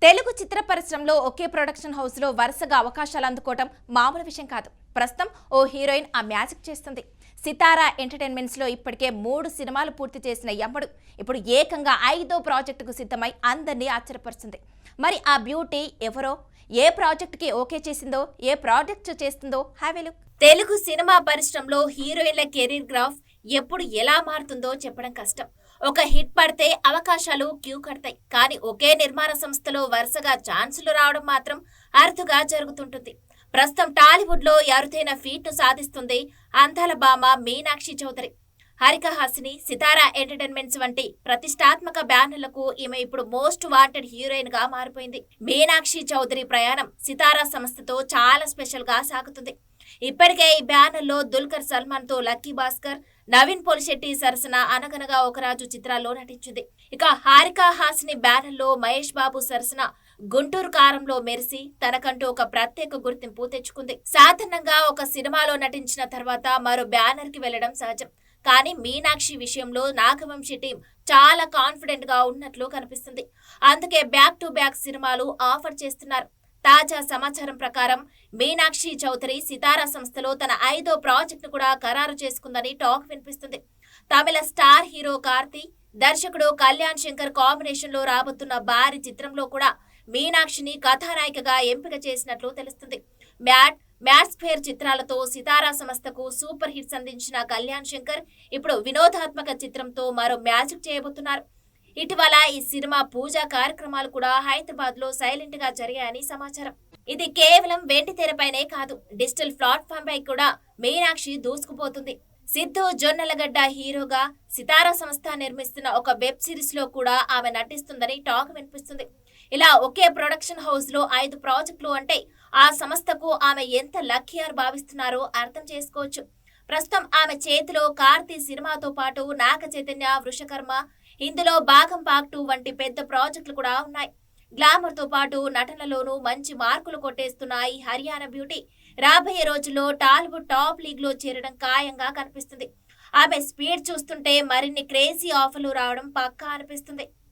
తెలుగు చిత్ర పరిశ్రమలో ఒకే production house లో వరుసగా అవకాశాలు అందుకోవడం మామూలు విషయం కాదు. ప్రస్తుతం ఓ హీరోయిన్ ఆ మ్యాజిక్ చేస్తుంది. సితారా ఎంటర్టైన్మెంట్స్ లో ఇప్పటికే 3 సినిమాలు పూర్తి చేసిన యమ్మడు ఇప్పుడు ఏకంగా 5వ ప్రాజెక్టుకు సిద్ధమై అందరినీ ఆశ్చర్యపరుస్తుంది. మరి ఆ బ్యూటీ ఎవరో, ఏ ప్రాజెక్టుకి ఓకే చేసిందో, ఏ ప్రాజెక్ట్ చేస్తుందో have a look. Telugu cinema పరిశ్రమలో హీరోయిన్ల కెరీర్ గ్రాఫ్ ఎప్పుడు ఎలా మారుతుందో చెప్పడం కష్టం. ఒక హిట్ పడితే అవకాశాలు క్యూ కడతాయి. కానీ ఒకే నిర్మాణ సంస్థలో వరుసగా ఛాన్సులు రావడం మాత్రం అరుదుగా జరుగుతుంటుంది. ప్రస్తుతం టాలీవుడ్ లో అరుదైన ఫీట్ ను సాధిస్తుంది అందాల భామ మీనాక్షి చౌదరి. హారిక హాసిని, సితారా ఎంటర్టైన్మెంట్స్ వంటి ప్రతిష్టాత్మక బ్యానర్లకు ఈమె ఇప్పుడు మోస్ట్ వాంటెడ్ హీరోయిన్ గా మారిపోయింది. మీనాక్షి చౌదరి ప్రయాణం సితారా సంస్థతో చాలా స్పెషల్ గా సాగుతుంది. ఇప్పటికే ఈ బ్యానర్ లో దుల్కర్ సల్మాన్ తో లక్కీ భాస్కర్, నవీన్ పోలిశెట్టి సరసన అనగనగా ఒక రాజు చిత్రాల్లో నటించింది. ఇక హారిక హాసిని బ్యానర్ లో మహేష్ బాబు సరసన గుంటూరు కారంలో మెరిసి తనకంటూ ఒక ప్రత్యేక గుర్తింపు తెచ్చుకుంది. సాధారణంగా ఒక సినిమాలో నటించిన తర్వాత మరో బ్యానర్ కి వెళ్లడం సహజం. కానీ మీనాక్షి విషయంలో నాగవంశి టీం చాలా కాన్ఫిడెంట్ గా ఉన్నట్లు కనిపిస్తుంది. అందుకే బ్యాక్ టు బ్యాక్ సినిమాలు ఆఫర్ చేస్తున్నారు. తాజా సమాచారం ప్రకారం మీనాక్షి చౌదరి సితారా సంస్థలో తన 5వ ప్రాజెక్టు కూడా ఖరారు చేసుకుందని టాక్ వినిపిస్తుంది. తమిళ స్టార్ హీరో కార్తీ, దర్శకుడు కళ్యాణ్ శంకర్ కాంబినేషన్ లో రాబోతున్న భారీ చిత్రంలో కూడా మీనాక్షిని కథానాయికగా ఎంపిక చేసినట్లు తెలుస్తుంది. మ్యాట్స్ ఫేర్ చిత్రాలతో సితారా సంస్థకు సూపర్ హిట్స్ అందించిన కళ్యాణ్ శంకర్ ఇప్పుడు వినోదాత్మక చిత్రంతో మరో మ్యాజిక్ చేయబోతున్నారు. ఇటీవల ఈ సినిమా పూజా కార్యక్రమాలు కూడా హైదరాబాద్ లో సైలెంట్ గా జరిగాయని సమాచారం. ఇది కేవలం వెండి తెరపైనే కాదు, డిజిటల్ ప్లాట్ఫామ్ పై కూడా మీనాక్షి దూసుకుపోతుంది. సిద్ధు జొన్నలగడ్డ హీరోగా సితారా సంస్థ నిర్మిస్తున్న ఒక వెబ్ సిరీస్ లో కూడా ఆమె నటిస్తుందని టాక్ వినిపిస్తుంది. ఇలా ఒకే ప్రొడక్షన్ హౌస్ లో 5 ప్రాజెక్టులు అంటే ఆ సంస్థకు ఆమె ఎంత లక్కీ అని భావిస్తున్నారో అర్థం చేసుకోవచ్చు. ప్రస్తుతం ఆమె చేతిలో కార్తీ సినిమాతో పాటు నాగ చైతన్య, వృషకర్మ, ఇందులో భాగం పార్ట్ 2 వంటి పెద్ద ప్రాజెక్టులు కూడా ఉన్నాయి. గ్లామర్ తో పాటు నటనలోనూ మంచి మార్కులు కొట్టేస్తున్న ఈ హర్యానా బ్యూటీ రాబోయే రోజుల్లో టాలీవుడ్ టాప్ లీగ్ లో చేరడం ఖాయంగా కనిపిస్తుంది. ఆమె స్పీడ్ చూస్తుంటే మరిన్ని క్రేజీ ఆఫర్లు రావడం పక్కా అనిపిస్తుంది.